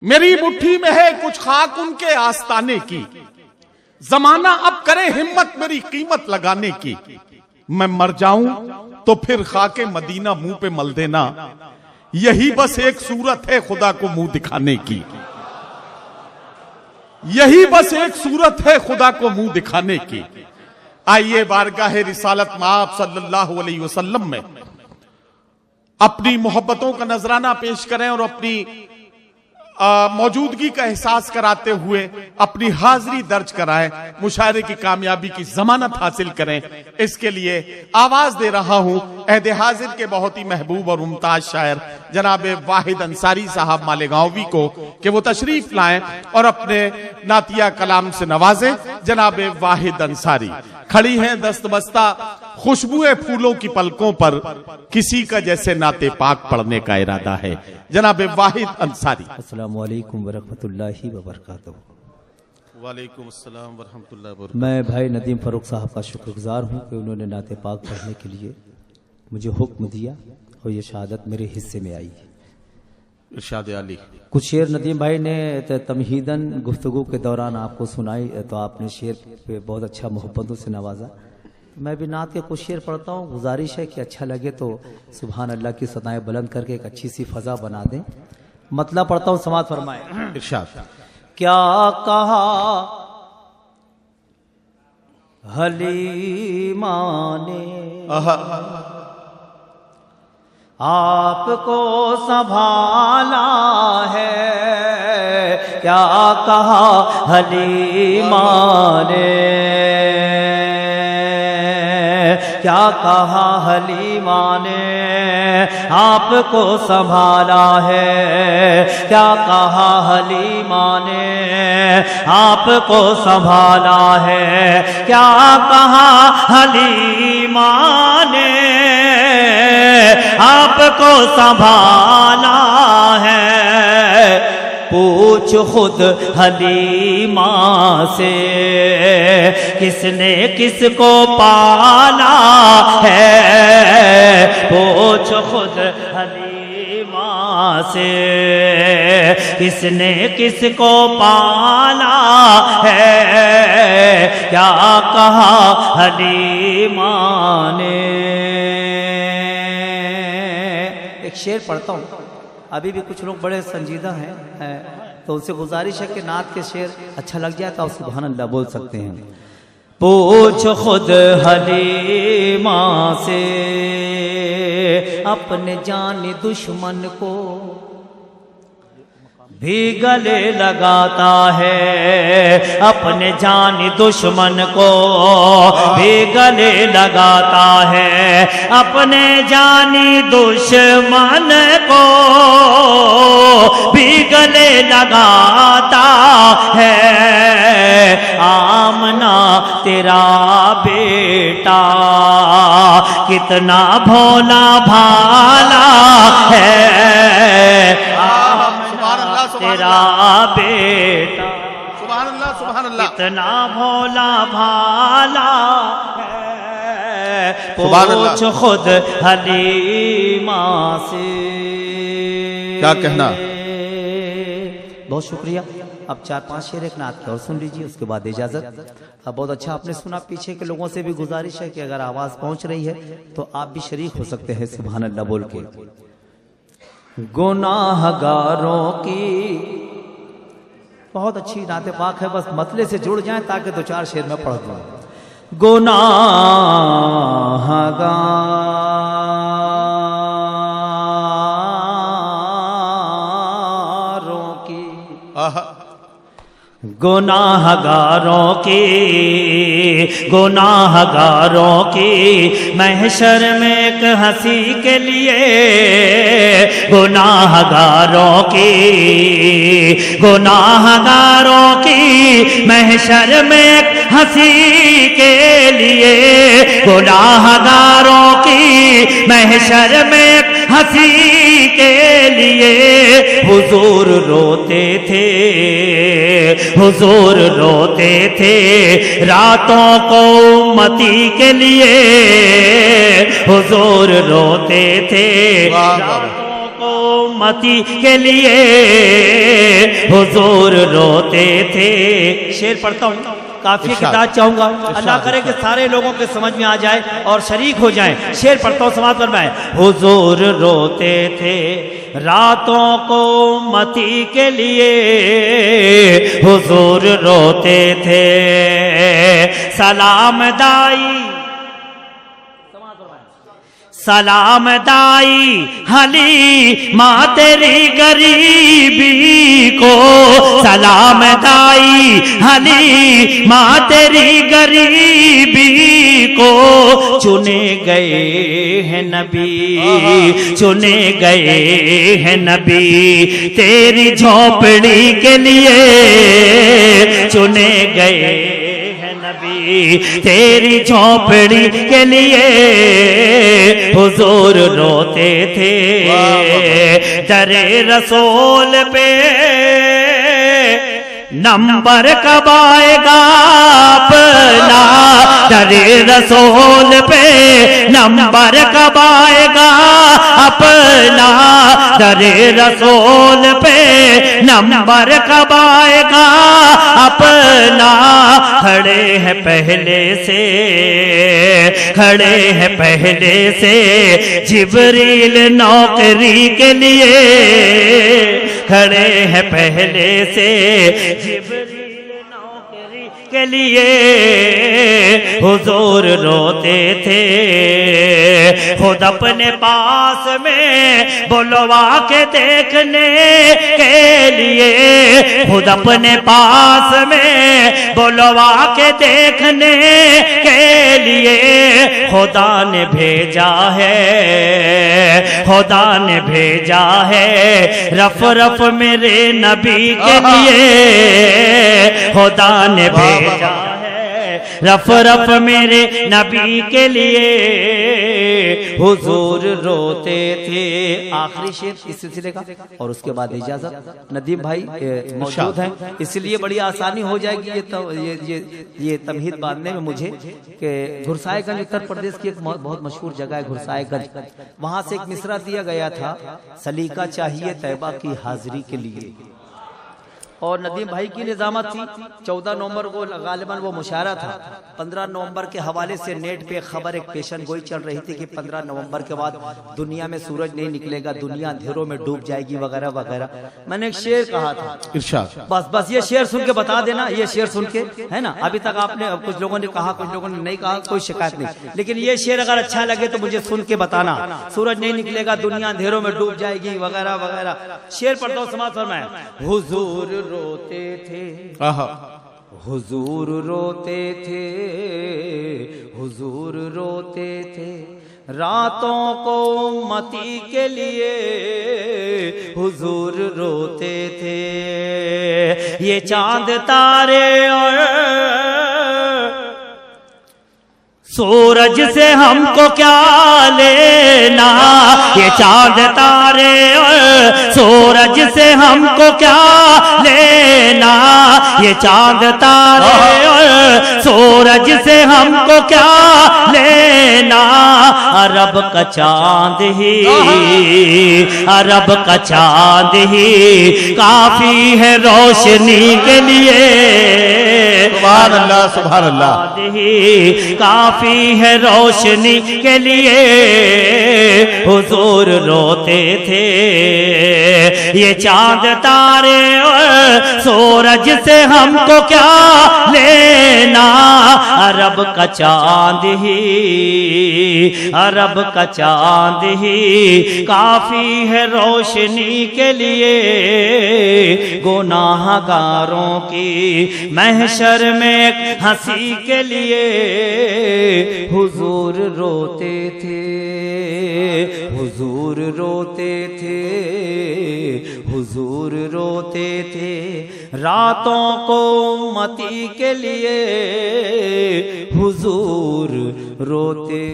मेरी मुट्ठी में है कुछ खाक उनके आस्ताने की, जमाना अब करे हिम्मत मेरी कीमत लगाने की। मैं मर जाऊं तो फिर खाके मदीना मुंह पे मल देना, यही बस एक सूरत है खुदा को मुंह दिखाने की। यही बस एक सूरत है खुदा को मुंह दिखाने की। आइए बारगाह रिसालत माब सल्लल्लाहु अलैहि वसल्लम में अपनी मोहब्बतों का नजराना पेश करें और अपनी मौजूदगी का एहसास कराते हुए अपनी हाजिरी दर्ज कराएं, मुशायरे की कामयाबी की जमानत हासिल करें। इसके लिए आवाज दे रहा हूं अहद हाजिर के बहुत ही महबूब और मुमताज शायर जनाब वाहिद अंसारी साहब मालेगांवी को कि वो तशरीफ लाएं और अपने नातिया कलाम से नवाजें। जनाब वाहिद अंसारी खड़ी हैं दस्तबस्ता खुशबुए फूलों की पलकों पर, किसी का जैसे नाते पाक पढ़ने का इरादा है। जनाब वाहिद अंसारी। अस्सलामु अलैकुम वरहमतुल्लाहि वबरकातुहू। वालेकुम अस्सलाम वरहमतुल्लाहि वबरकातुहू। मैं भाई नदीम फरूक साहब का शुक्रगुजार हूँ कि उन्होंने नाते पाक पढ़ने के लिए मुझे हुक्म दिया और ये शहादत मेरे हिस्से में आई। इरशाद अली कुछ शेर नदीम भाई ने तमहीदन गुफ्तगू के दौरान आपको सुनाई, तो आपने शेर पे बहुत अच्छा मोहब्बतों से नवाजा। मैं भी नात के कुछ शेर पढ़ता हूँ, गुजारिश है कि अच्छा लगे तो सुभान अल्लाह की सदाएं बुलंद करके एक अच्छी सी फजा बना दें। मतलब पढ़ता हूँ, समाज फरमाए। इरशाद। क्या कहा हलीमा ने आपको संभाला है, क्या कहा हलीमा ने, क्या कहा हलीमा ने आपको संभाला है, क्या कहा हलीमा ने आपको संभाला है, क्या कहा हलीमा ने आपको संभाला है। पूछ खुद हलीमा से किसने किसको पाला है, पूछ खुद हलीमा से किसने किसको पाला है, क्या कहा हलीमा ने। एक शेर पढ़ता हूँ, अभी भी कुछ लोग बड़े संजीदा हैं तो उनसे गुजारिश है कि नात के शेर अच्छा लग जाए तो आप सुभान अल्लाह बोल सकते हैं। पूछ खुद हलीमा से अपने जानी दुश्मन को भी गले लगाता है, अपने जानी दुश्मन को भी गले लगाता है, अपने जानी दुश्मन को भी गले लगाता है। आमना तेरा बेटा कितना भोला भाला है, तेरा बेटा सुभान अल्लाह कितना भोला भाला है, पूछ खुद हलीमा से। क्या कहना। बहुत शुक्रिया। अब 4-5 शेर एक नात का और सुन लीजिए, उसके बाद इजाजत। अब बहुत अच्छा आपने सुना। पीछे के लोगों से भी गुजारिश है कि अगर आवाज पहुंच रही है तो आप भी शरीक हो सकते हैं सुभान अल्लाह बोल के। गुनाहगारों की बहुत अच्छी नाते पाक है, बस मतले से जुड़ जाएं ताकि 2-4 शेर में पढ़ दूं। गुनाहगारों की महशर में एक हंसी के लिए, गुनाहगारों की महशर में एक हंसी के लिए, गुनाहगारों की महशर में एक हंसी के लिए हुजूर रोते थे, हुजूर रोते थे रातों को उम्मती के लिए, हुजूर रोते थे रातों को मती के लिए हुजूर रोते थे। शेर पढ़ता हूँ, काफी किताब चाहूंगा, अल्लाह करे कि सारे लोगों के समझ में आ जाए और शरीक हो जाए। शेर पढ़ता हूँ, समाज फरमाए। हुजूर रोते थे रातों को मती के लिए, हुजूर रोते थे सलाम दाई, सलाम दाई हली माँ तेरी गरीबी को, सलाम दाई हली माँ तेरी गरीबी को, चुने गए हैं नबी, चुने गए हैं नबी तेरी झोपड़ी के लिए, चुने गए तेरी झोपड़ी के लिए, हुजूर रोते थे दरे रसूल पे नंबर कब आएगा अपना, दरे रसूल पे नंबर कब आएगा अपना, दरे रसूल पे नंबर कब आएगा अपना, खड़े हैं पहले से, खड़े हैं पहले से जिब्रील नौकरी के लिए, खड़े हैं पहले से जिब्रील नौकरी के लिए, हुजूर रोते थे खुद अपने पास में बुलवा के देखने के लिए, खुद अपने पास में बुलवा के देखने के लिए, खुदा ने भेजा है, खुदा ने भेजा है रफ रफ मेरे नबी के लिए, खुदा ने भेजा है रफ रफ मेरे नबी के लिए, हुजूर रोते थे। आखिरी शेर इस सिलसिले का और उसके बाद इजाजत। नदीम भाई मौजूद हैं, इसलिए बड़ी आसानी हो जाएगी ये तमहीद बांधने में मुझे कि घुरसाएगंज उत्तर प्रदेश की एक बहुत मशहूर जगह है घुरसाएगंज, वहां से एक मिसरा दिया गया था, सलीका चाहिए तैयबा की हाजिरी के लिए, और नदीम भाई की निजामत थी। 14 नवंबर को गालिबन वो मुशायरा था। 15 नवंबर के हवाले से नेट पे खबर एक पेशन गोई चल रही थी कि 15 नवंबर के बाद दुनिया में सूरज नहीं निकलेगा, दुनिया अंधेरों में डूब जाएगी वगैरह वगैरह। मैंने एक शेर कहा था, इरशाद, बस ये शेर सुन के बता देना, ये शेर सुन के, है ना। अभी तक आपने कुछ लोगों ने कहा, कुछ लोगों ने नहीं कहा, कोई शिकायत नहीं, लेकिन ये शेर अगर अच्छा लगे तो मुझे सुन के बताना। सूरज नहीं निकलेगा, दुनिया अंधेरों में डूब जाएगी वगैरह वगैरह। शेर पढ़ता हूँ, समाज फरमाए। हुजूर रोते थे, हुजूर रोते थे, हुजूर रोते थे रातों को मती के लिए, हुजूर रोते थे। ये चांद तारे और सूरज से हमको क्या लेना, ये चांद तारे और सूरज से हमको क्या लेना, ये चांद तारे और सूरज से हमको क्या लेना, अरब का चांद ही, अरब का चांद ही काफी है रोशनी के लिए, सुभान अल्लाह सुभान अल्लाह, काफी है रोशनी के लिए, हुजूर रोते थे। ये चांद तारे और सूरज से हमको क्या लेना, अरब का चांद ही, अरब का चांद ही काफी है रोशनी के लिए, गुनाहगारों की महशर में हंसी के लिए, हुजूर रोते थे, हुजूर रोते थे, हुजूर रोते थे रातों को मती के लिए, हुजूर रोते